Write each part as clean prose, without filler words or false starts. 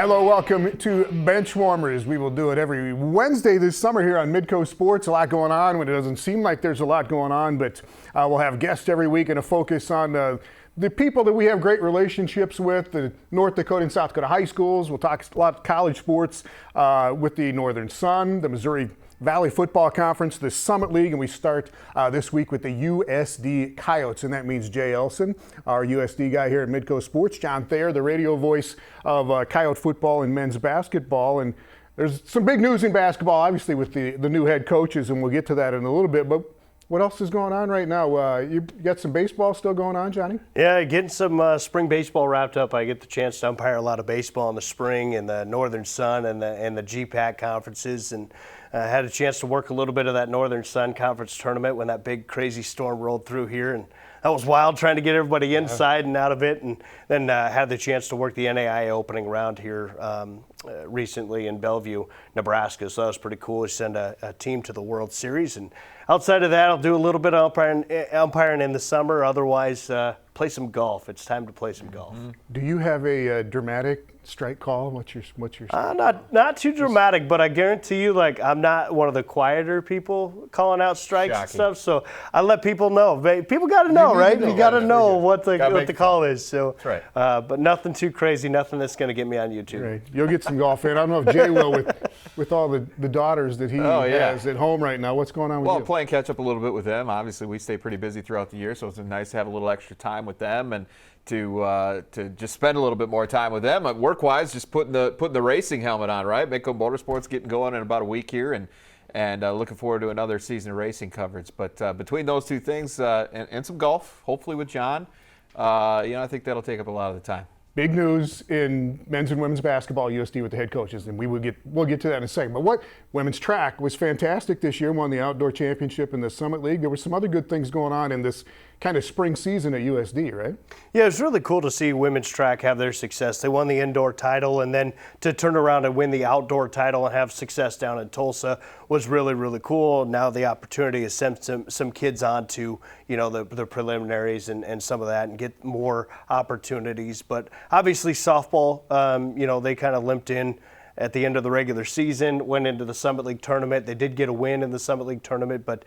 Hello, welcome to Benchwarmers. We will do it every Wednesday this summer here on Midco Sports. A lot going on when it doesn't seem like there's a lot going on, but we'll have guests every week and a focus on the people that we have great relationships with, the North Dakota and South Dakota high schools. We'll talk a lot of college sports with the Northern Sun, the Missouri Valley Football Conference, the Summit League, and we start this week with the USD Coyotes, and that means Jay Elsen, our USD guy here at Midco Sports, John Thayer, the radio voice of Coyote football and men's basketball. And there's some big news in basketball, obviously, with the new head coaches, and we'll get to that in a little bit. But what else is going on right now? You got some baseball still going on, Johnny? Yeah, getting some spring baseball wrapped up. I get the chance to umpire a lot of baseball in the spring in the Northern Sun and the GPAC conferences, and had a chance to work a little bit of that Northern Sun Conference tournament when that big crazy storm rolled through here, and that was wild trying to get everybody inside and out of it, and then had the chance to work the NAIA opening round here recently in Bellevue, Nebraska, so that was pretty cool. We send a team to the World Series, and outside of that, I'll do a little bit of umpiring in the summer. Otherwise, play some golf. It's time to play some golf. Do you have a dramatic strike call? What's your not too dramatic, but I guarantee you, like, I'm not one of the quieter people calling out strikes and stuff. So I let people know. People got to know, right? You got to know what the call is. So, that's right. But nothing too crazy. Nothing that's going to get me on YouTube. Right. You'll get some golf in. I don't know if Jay will with all the daughters that he has at home right now. What's going on with you? Well, playing catch up a little bit with them. Obviously, we stay pretty busy throughout the year, so it's nice to have a little extra time with them and to just spend a little bit more time with them. Work-wise, just putting the racing helmet on, right? Midco Motorsports getting going in about a week here, and looking forward to another season of racing coverage. But between those two things and some golf, hopefully with John, I think that'll take up a lot of the time. Big news in men's and women's basketball, USD with the head coaches, and we'll get to that in a second. But what women's track was fantastic this year, won the outdoor championship in the Summit League. There were some other good things going on in this kind of spring season at USD, right? Yeah, it's really cool to see women's track have their success. They won the indoor title, and then to turn around and win the outdoor title and have success down in Tulsa was really, really cool. Now the opportunity is send some kids on to, the preliminaries and some of that and get more opportunities. But obviously softball, they kind of limped in at the end of the regular season, went into the Summit League tournament. They did get a win in the Summit League tournament, but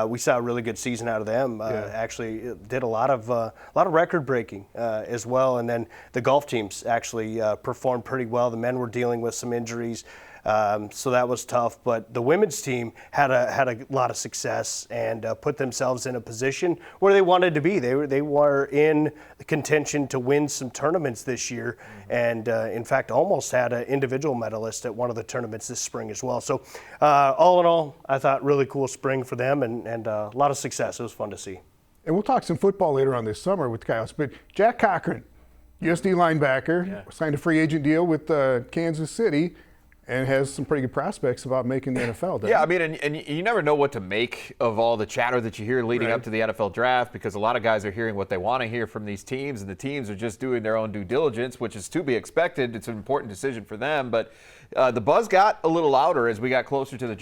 we saw a really good season out of them. Actually did a lot of record breaking as well. And then the golf teams actually performed pretty well. The men were dealing with some injuries. So that was tough, but the women's team had a lot of success and put themselves in a position where they wanted to be. They were in contention to win some tournaments this year, and in fact almost had an individual medalist at one of the tournaments this spring as well. So all in all, I thought really cool spring for them and a lot of success. It was fun to see. And we'll talk some football later on this summer with Coyotes, but Jack Cochran, USD linebacker, signed a free agent deal with Kansas City, and has some pretty good prospects about making the NFL. Yeah, I mean, and you never know what to make of all the chatter that you hear leading up to the NFL draft, because a lot of guys are hearing what they want to hear from these teams, and the teams are just doing their own due diligence, which is to be expected. It's an important decision for them, but the buzz got a little louder as we got closer to the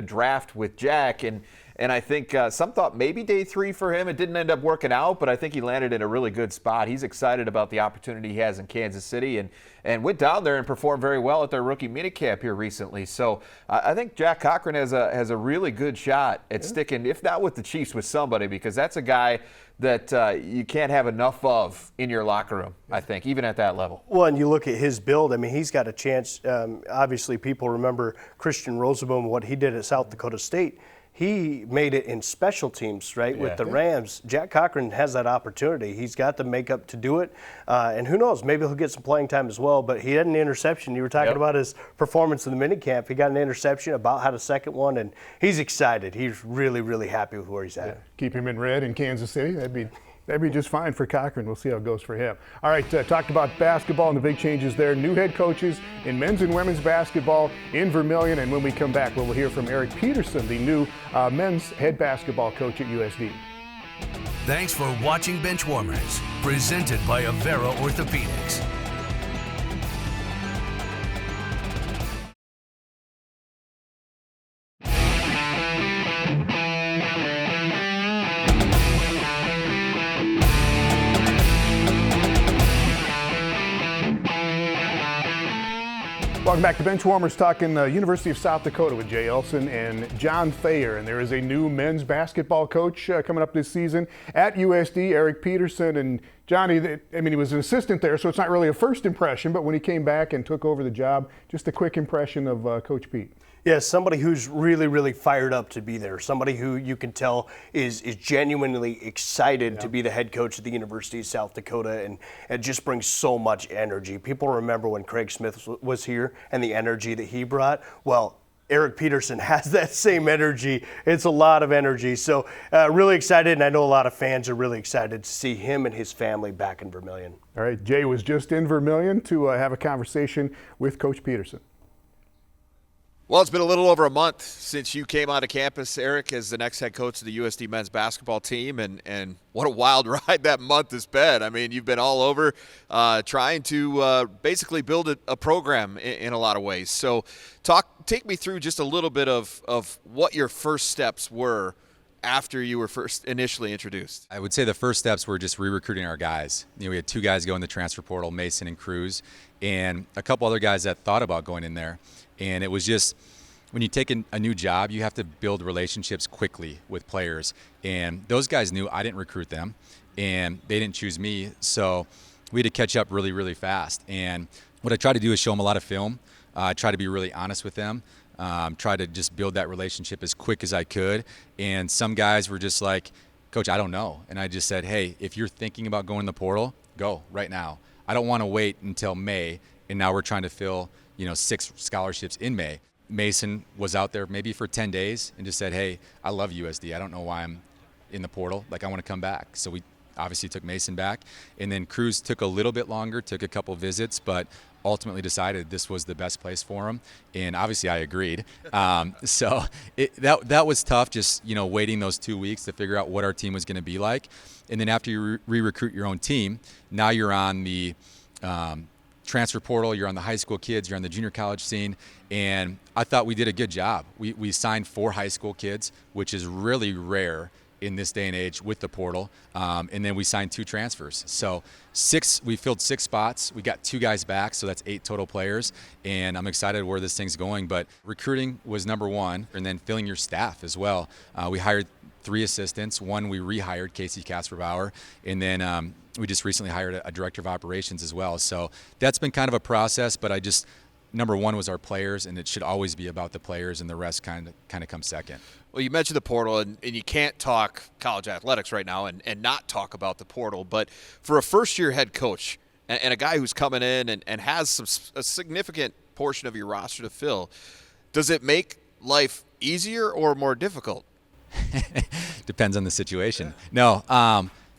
draft with Jack, and I think some thought maybe day 3 for him. It didn't end up working out, but I think he landed in a really good spot. He's excited about the opportunity he has in Kansas City and went down there and performed very well at their rookie minicamp here recently. So I think Jack Cochran has a really good shot at sticking, if not with the Chiefs, with somebody, because that's a guy that you can't have enough of in your locker room, I think, even at that level. Well, and you look at his build, I mean, he's got a chance. Obviously, people remember Christian Rosenbaum, what he did at South Dakota State. He made it in special teams, right, with the Rams. Jack Cochran has that opportunity. He's got the makeup to do it. And who knows, maybe he'll get some playing time as well. But he had an interception. You were talking about his performance in the minicamp. He got an interception, about had a second one, and he's excited. He's really, really happy with where he's at. Yeah. Keep him in red in Kansas City. That'd be just fine for Cochran. We'll see how it goes for him. All right, talked about basketball and the big changes there. New head coaches in men's and women's basketball in Vermilion. And when we come back, we'll hear from Eric Peterson, the new men's head basketball coach at USD. Thanks for watching Benchwarmers, presented by Avera Orthopedics. Welcome back to Benchwarmers, talking University of South Dakota with Jay Elsen and John Thayer. And there is a new men's basketball coach coming up this season at USD, Eric Peterson. And Johnny, he was an assistant there, so it's not really a first impression, but when he came back and took over the job, just a quick impression of Coach Pete. Yeah, somebody who's really, really fired up to be there. Somebody who you can tell is genuinely excited to be the head coach of the University of South Dakota, and it just brings so much energy. People remember when Craig Smith was here and the energy that he brought. Well, Eric Peterson has that same energy. It's a lot of energy. So really excited, and I know a lot of fans are really excited to see him and his family back in Vermilion. All right, Jay was just in Vermilion to have a conversation with Coach Peterson. Well, it's been a little over a month since you came onto campus, Eric, as the next head coach of the USD men's basketball team, and what a wild ride that month has been. I mean, you've been all over trying to basically build a program in a lot of ways. So take me through just a little bit of what your first steps were after you were first initially introduced. I would say the first steps were just re-recruiting our guys. We had 2 guys go in the transfer portal, Mason and Cruz, and a couple other guys that thought about going in there. And it was just, when you take a new job, you have to build relationships quickly with players. And those guys knew I didn't recruit them, and they didn't choose me. So we had to catch up really, really fast. And what I tried to do is show them a lot of film, try to be really honest with them, try to just build that relationship as quick as I could. And some guys were just like, Coach, I don't know. And I just said, hey, if you're thinking about going in the portal, go right now. I don't want to wait until May, and now we're trying to fill 6 scholarships in May. Mason was out there maybe for 10 days and just said, hey, I love USD. I don't know why I'm in the portal. I want to come back. So we obviously took Mason back. And then Cruz took a little bit longer, took a couple visits, but ultimately decided this was the best place for him. And obviously I agreed. So that was tough, just waiting those 2 weeks to figure out what our team was going to be like. And then after you re-recruit your own team, now you're on the transfer portal, you're on the high school kids, you're on the junior college scene, and I thought we did a good job. We signed 4 high school kids, which is really rare in this day and age with the portal, and then we signed 2 transfers. So we filled 6 spots. We got 2 guys back, so that's 8 total players, and I'm excited where this thing's going. But recruiting was number 1, and then filling your staff as well. We hired 3 assistants. 1 we rehired, Casey Kasperbauer, and then we just recently hired a director of operations as well. So that's been kind of a process, but number 1 was our players, and it should always be about the players, and the rest kind of comes second. Well, you mentioned the portal, and you can't talk college athletics right now and not talk about the portal. But for a first-year head coach and a guy who's coming in and has a significant portion of your roster to fill, does it make life easier or more difficult? Depends on the situation. No,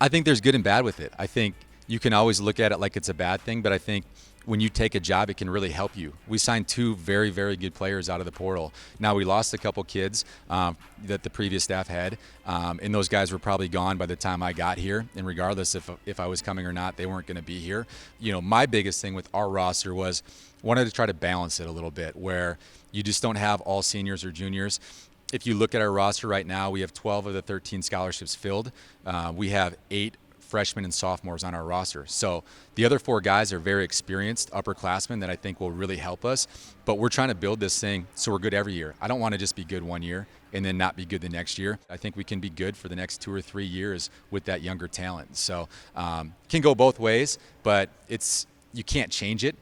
I think there's good and bad with it. I think you can always look at it like it's a bad thing, but I think when you take a job, it can really help you. We signed 2 very, very good players out of the portal. Now, we lost a couple kids that the previous staff had, and those guys were probably gone by the time I got here. And regardless if I was coming or not, they weren't going to be here. My biggest thing with our roster was wanted to try to balance it a little bit, where you just don't have all seniors or juniors. If you look at our roster right now, we have 12 of the 13 scholarships filled. We have 8 freshmen and sophomores on our roster. So the other 4 guys are very experienced upperclassmen that I think will really help us. But we're trying to build this thing so we're good every year. I don't want to just be good one year and then not be good the next year. I think we can be good for the next 2 or 3 years with that younger talent. So can go both ways, but you can't change it.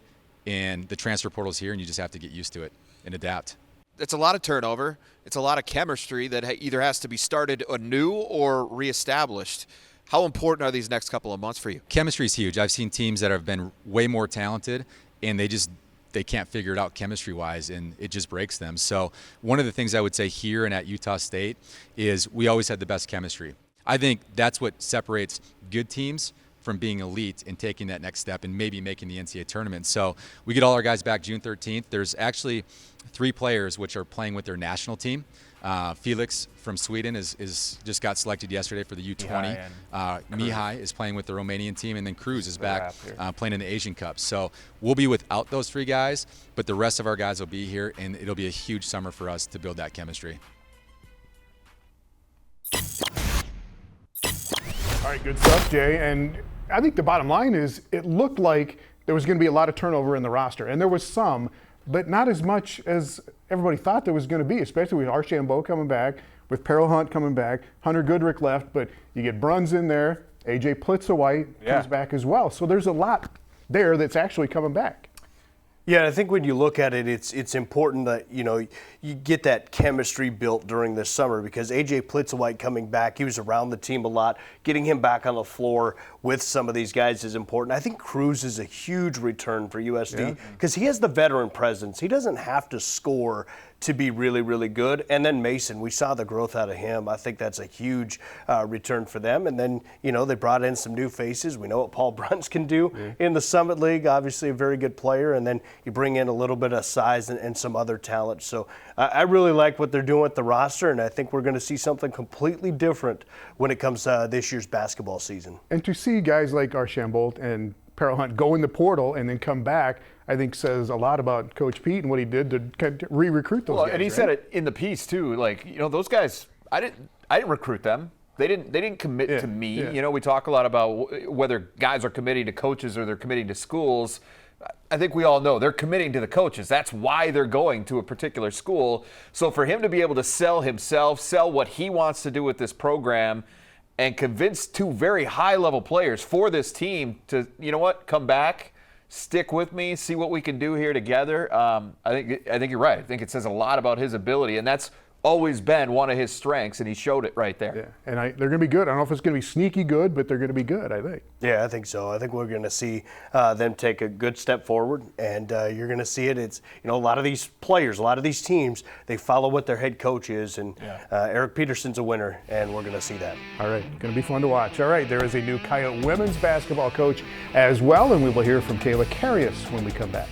And the transfer portal's here, and you just have to get used to it and adapt. It's a lot of turnover. It's a lot of chemistry that either has to be started anew or reestablished. How important are these next couple of months for you? Chemistry is huge. I've seen teams that have been way more talented, and they can't figure it out chemistry-wise, and it just breaks them. So one of the things I would say here and at Utah State is we always had the best chemistry. I think that's what separates good teams from being elite and taking that next step and maybe making the NCAA tournament. So we get all our guys back June 13th. There's actually 3 players which are playing with their national team. Felix from Sweden is just got selected yesterday for the U20. Mihai is playing with the Romanian team, and then Cruz is back playing in the Asian Cup. So we'll be without those 3 guys, but the rest of our guys will be here, and it'll be a huge summer for us to build that chemistry. All right, good stuff, Jay. And I think the bottom line is it looked like there was going to be a lot of turnover in the roster, and there was some. but not as much as everybody thought there was going to be, especially with Archambault coming back, with Peril Hunt coming back, Hunter Goodrick left, but you get Bruns in there, AJ Plitzawhite comes back as well. So there's a lot there that's actually coming back. Yeah, I think when you look at it, it's important that, you get that chemistry built during this summer, because A.J. Plitzawhite coming back, he was around the team a lot. Getting him back on the floor with some of these guys is important. I think Cruz is a huge return for USD because he has the veteran presence. He doesn't have to score to be really, really good. And then Mason, we saw the growth out of him. I think that's a huge return for them. And then, they brought in some new faces. We know what Paul Bruns can do in the Summit League, obviously a very good player. And then you bring in a little bit of size and some other talent. So I really like what they're doing with the roster, and I think we're going to see something completely different when it comes to this year's basketball season. And to see guys like Archambault and Peril Hunt go in the portal and then come back, I think says a lot about Coach Pete and what he did to kind of re-recruit those guys. And he said it in the piece too. Like, those guys, I didn't recruit them. They didn't commit to me. Yeah. We talk a lot about whether guys are committing to coaches or they're committing to schools. I think we all know they're committing to the coaches. That's why they're going to a particular school. So for him to be able to sell himself, sell what he wants to do with this program, and convince two very high-level players for this team to, come back, stick with me, see what we can do here together. I think you're right. I think it says a lot about his ability, and that's always been one of his strengths, and he showed it right there. Yeah, and they're going to be good. I don't know if it's going to be sneaky good, but they're going to be good, I think. Yeah, I think so. I think we're going to see them take a good step forward, and you're going to see it. It's, a lot of these players, a lot of these teams, they follow what their head coach is, and Eric Peterson's a winner, and we're going to see that. All right, going to be fun to watch. All right, there is a new Coyote women's basketball coach as well, and we will hear from Kayla Karius when we come back.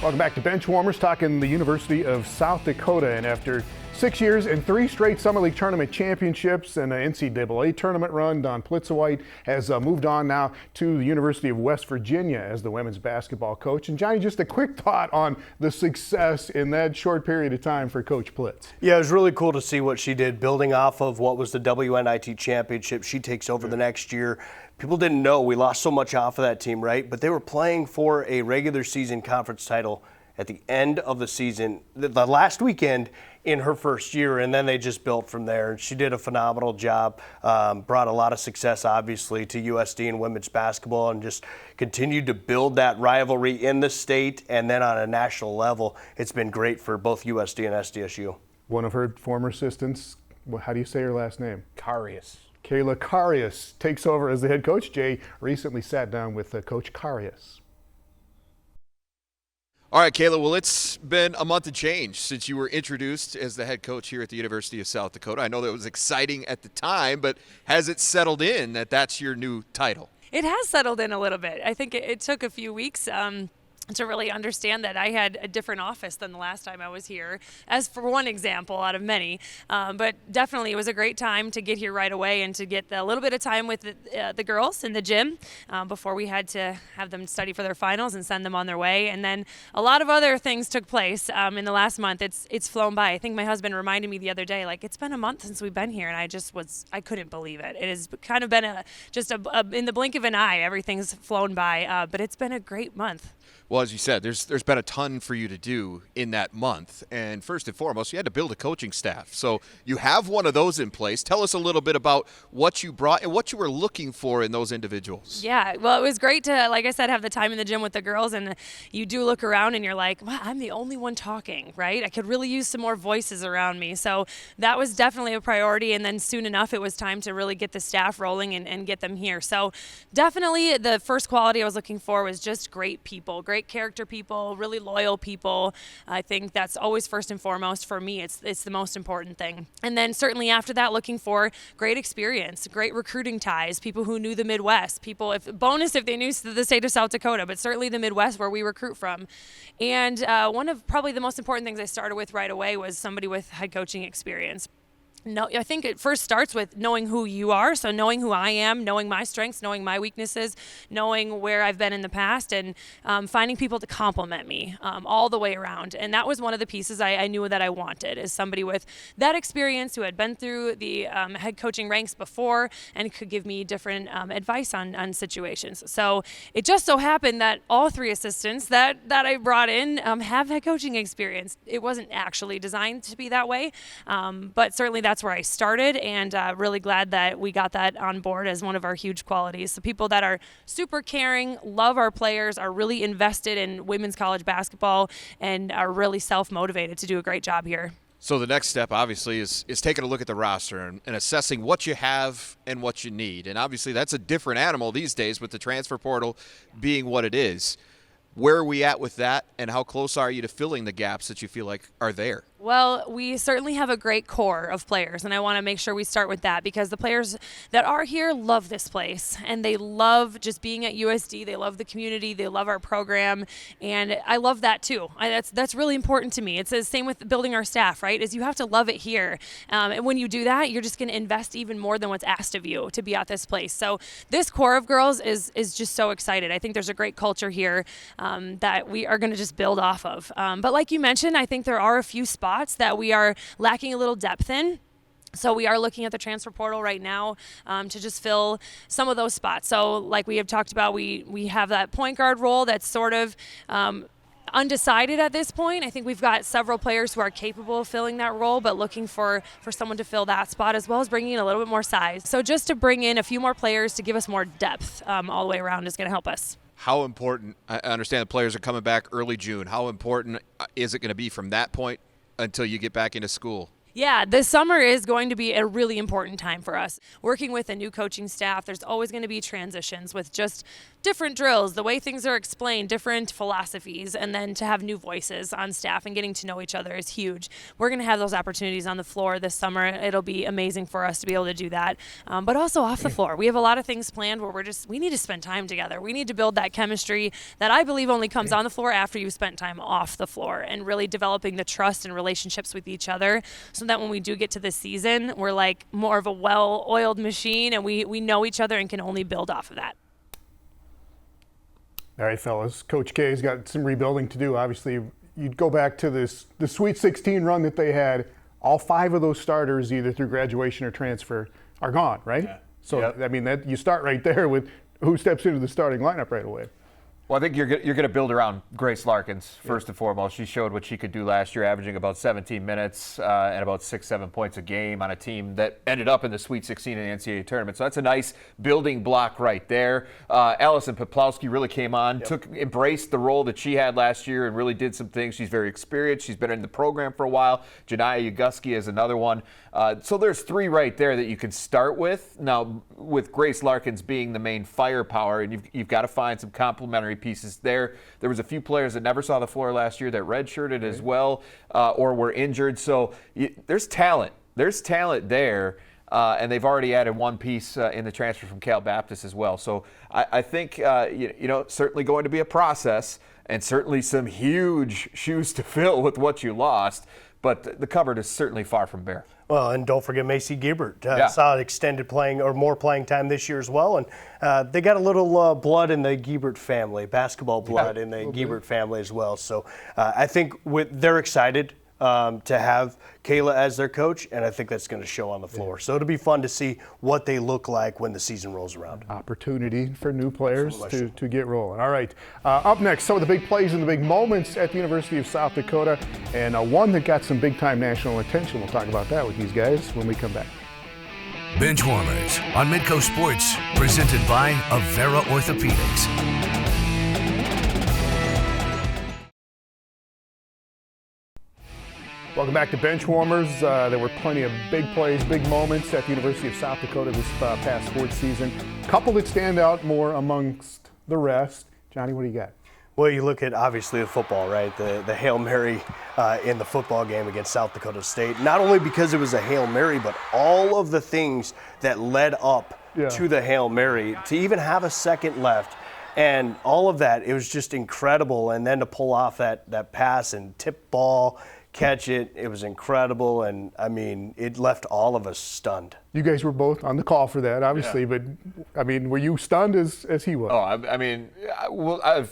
Welcome back to Benchwarmers, talking the University of South Dakota. And after 6 years and 3 straight Summer League tournament championships and an NCAA tournament run, Don Plitzawhite has moved on now to the University of West Virginia as the women's basketball coach. And Johnny, just a quick thought on the success in that short period of time for Coach Blitz. Yeah, it was really cool to see what she did, building off of what was the WNIT championship. She takes over the next year. People didn't know we lost so much off of that team, right? But they were playing for a regular season conference title at the end of the season, the last weekend in her first year, and then they just built from there. She did a phenomenal job, brought a lot of success, obviously, to USD and women's basketball, and just continued to build that rivalry in the state and then on a national level. It's been great for both USD and SDSU. One of her former assistants, how do you say her last name? Karius. Kayla Karius takes over as the head coach. Jay recently sat down with Coach Karius. All right, Kayla, well, it's been a month of change since you were introduced as the head coach here at the University of South Dakota. I know that was exciting at the time, but has it settled in that that's your new title? It has settled in a little bit. I think it took a few weeks to really understand that I had a different office than the last time I was here, as for one example out of many. But definitely it was a great time to get here right away and to get a little bit of time with the girls in the gym before we had to have them study for their finals and send them on their way. And then a lot of other things took place in the last month. It's flown by. I think my husband reminded me the other day, like, it's been a month since we've been here, and I couldn't believe it. It has kind of been in the blink of an eye, everything's flown by, but it's been a great month. Well, as you said, there's been a ton for you to do in that month. And first and foremost, you had to build a coaching staff. So you have one of those in place. Tell us a little bit about what you brought and what you were looking for in those individuals. Yeah, well, it was great to, like I said, have the time in the gym with the girls. And you do look around and you're like, wow, I'm the only one talking, right? I could really use some more voices around me. So that was definitely a priority. And then soon enough, it was time to really get the staff rolling and get them here. So definitely the first quality I was looking for was just great people, great character people, really loyal people. I think that's always first and foremost for me. It's the most important thing. And then certainly after that, looking for great experience, great recruiting ties, people who knew the Midwest, if they knew the state of South Dakota, but certainly the Midwest where we recruit from. And one of probably the most important things I started with right away was somebody with head coaching experience. No, I think it first starts with knowing who you are. So knowing who I am, knowing my strengths, knowing my weaknesses, knowing where I've been in the past, and finding people to compliment me all the way around. And that was one of the pieces I knew that I wanted, is somebody with that experience who had been through the head coaching ranks before and could give me different advice on situations. So it just so happened that all 3 assistants that I brought in have head coaching experience. It wasn't actually designed to be that way, but certainly that's where I started, and really glad that we got that on board as one of our huge qualities. So people that are super caring, love our players, are really invested in women's college basketball, and are really self-motivated to do a great job here. So the next step, obviously, is taking a look at the roster and assessing what you have and what you need. And obviously that's a different animal these days with the transfer portal being what it is. Where are we at with that, and how close are you to filling the gaps that you feel like are there? Well, we certainly have a great core of players, and I want to make sure we start with that, because the players that are here love this place, and they love just being at USD. They love the community. They love our program, and I love that too. That's really important to me. It's the same with building our staff, right? Is you have to love it here, and when you do that, you're just going to invest even more than what's asked of you to be at this place. So this core of girls is just so excited. I think there's a great culture here that we are going to just build off of. But like you mentioned, I think there are a few spots that we are lacking a little depth in. So we are looking at the transfer portal right now to just fill some of those spots. So like we have talked about, we have that point guard role that's sort of undecided at this point. I think we've got several players who are capable of filling that role, but looking for someone to fill that spot, as well as bringing in a little bit more size. So just to bring in a few more players to give us more depth all the way around is going to help us. How important, I understand the players are coming back early June, how important is it going to be from that point until you get back into school? Yeah, this summer is going to be a really important time for us. Working with a new coaching staff, there's always going to be transitions with just different drills, the way things are explained, different philosophies, and then to have new voices on staff and getting to know each other is huge. We're going to have those opportunities on the floor this summer. It'll be amazing for us to be able to do that, but also off the floor. We have a lot of things planned where we need to spend time together. We need to build that chemistry that I believe only comes on the floor after you've spent time off the floor, and really developing the trust and relationships with each other, so that when we do get to this season, we're like more of a well-oiled machine, and we know each other and can only build off of that. All right, fellas. Coach K's got some rebuilding to do. Obviously, you'd go back to the Sweet 16 run that they had. All 5 of those starters, either through graduation or transfer, are gone, right? Yeah. So, yep. I mean, you start right there with who steps into the starting lineup right away. Well, I think you're going to build around Grace Larkins first and foremost. She showed what she could do last year, averaging about 17 minutes and about 6-7 points a game on a team that ended up in the Sweet 16 in the NCAA tournament. So that's a nice building block right there. Allison Poplowski really came on, embraced the role that she had last year, and really did some things. She's very experienced. She's been in the program for a while. Janiyah Uguski is another one. So there's 3 right there that you can start with. Now, with Grace Larkins being the main firepower, and you've got to find some complementary pieces there. There was a few players that never saw the floor last year that redshirted as well or were injured. So there's talent. There's talent there, and they've already added one piece in the transfer from Cal Baptist as well. So I think, certainly going to be a process, and certainly some huge shoes to fill with what you lost. But the cupboard is certainly far from bare. Well, and don't forget Macy Giebert. Saw extended playing or more playing time this year as well. And they got a little blood in the Giebert family, basketball blood in the Giebert family as well. So I think they're excited to have Kayla as their coach, and I think that's going to show on the floor. So it'll be fun to see what they look like when the season rolls around. Opportunity for new players to get rolling. All right, up next, some of the big plays and the big moments at the University of South Dakota, and one that got some big-time national attention. We'll talk about that with these guys when we come back. Benchwarmers on Midco Sports, presented by Avera Orthopedics. Welcome back to Benchwarmers. There were plenty of big plays, big moments at the University of South Dakota this past sports season. Couple that stand out more amongst the rest. Johnny, what do you got? Well, you look at obviously the football, right? The Hail Mary in the football game against South Dakota State. Not only because it was a Hail Mary, but all of the things that led up to the Hail Mary, to even have a second left. And all of that, it was just incredible. And then to pull off that pass and tip ball, catch it. It was incredible, and I mean, it left all of us stunned. You guys were both on the call for that, obviously, but I mean, were you stunned as he was? Oh, I mean,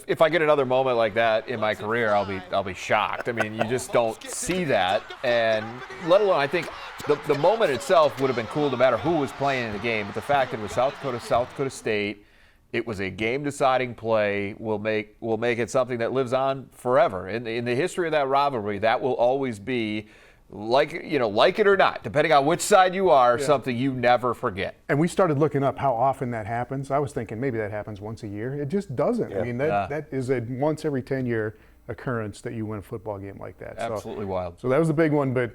if I get another moment like that in my career, I'll be shocked. I mean, you just don't see that, and let alone, I think the moment itself would have been cool no matter who was playing in the game. But the fact that it was South Dakota State, it was a game-deciding play. Will make it something that lives on forever in the history of that rivalry. That will always be. Like it or not, depending on which side you are, something you never forget. And we started looking up how often that happens. I was thinking maybe that happens once a year. It just doesn't. I mean, that is a once every 10-year occurrence that you win a football game like that. Absolutely wild. So that was the big one, but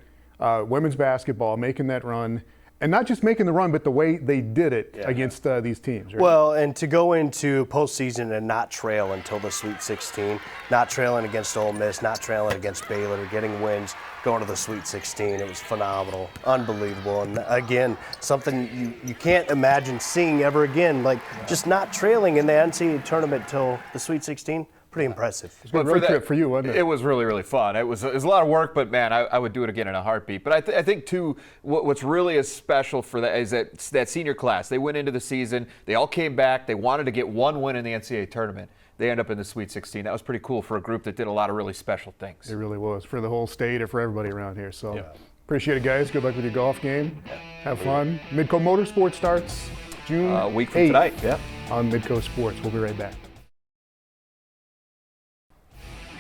women's basketball making that run. And not just making the run, but the way they did it against these teams. Right? Well, and to go into postseason and not trail until the Sweet 16, not trailing against Ole Miss, not trailing against Baylor, getting wins, going to the Sweet 16, it was phenomenal, unbelievable. And again, something you can't imagine seeing ever again, like just not trailing in the NCAA tournament till the Sweet 16. Pretty impressive. It's a good road trip for you, wasn't it? It was really, really fun. It was a lot of work, but man, I would do it again in a heartbeat. But I think too, what's really is special for that is that senior class. They went into the season, they all came back, they wanted to get one win in the NCAA tournament. They end up in the Sweet 16. That was pretty cool for a group that did a lot of really special things. It really was for the whole state and for everybody around here. So appreciate it, guys. Good luck with your golf game. Have fun. Midco Motorsports starts June week from 8th tonight. Yeah. On Midco Sports. We'll be right back.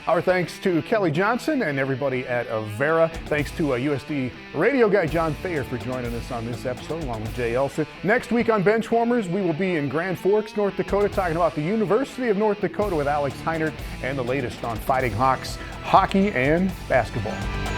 Our thanks to Kelly Johnson and everybody at Avera. Thanks to USD radio guy John Thayer for joining us on this episode, along with Jay Elsen. Next week on Benchwarmers, we will be in Grand Forks, North Dakota, talking about the University of North Dakota with Alex Heinert and the latest on Fighting Hawks hockey and basketball.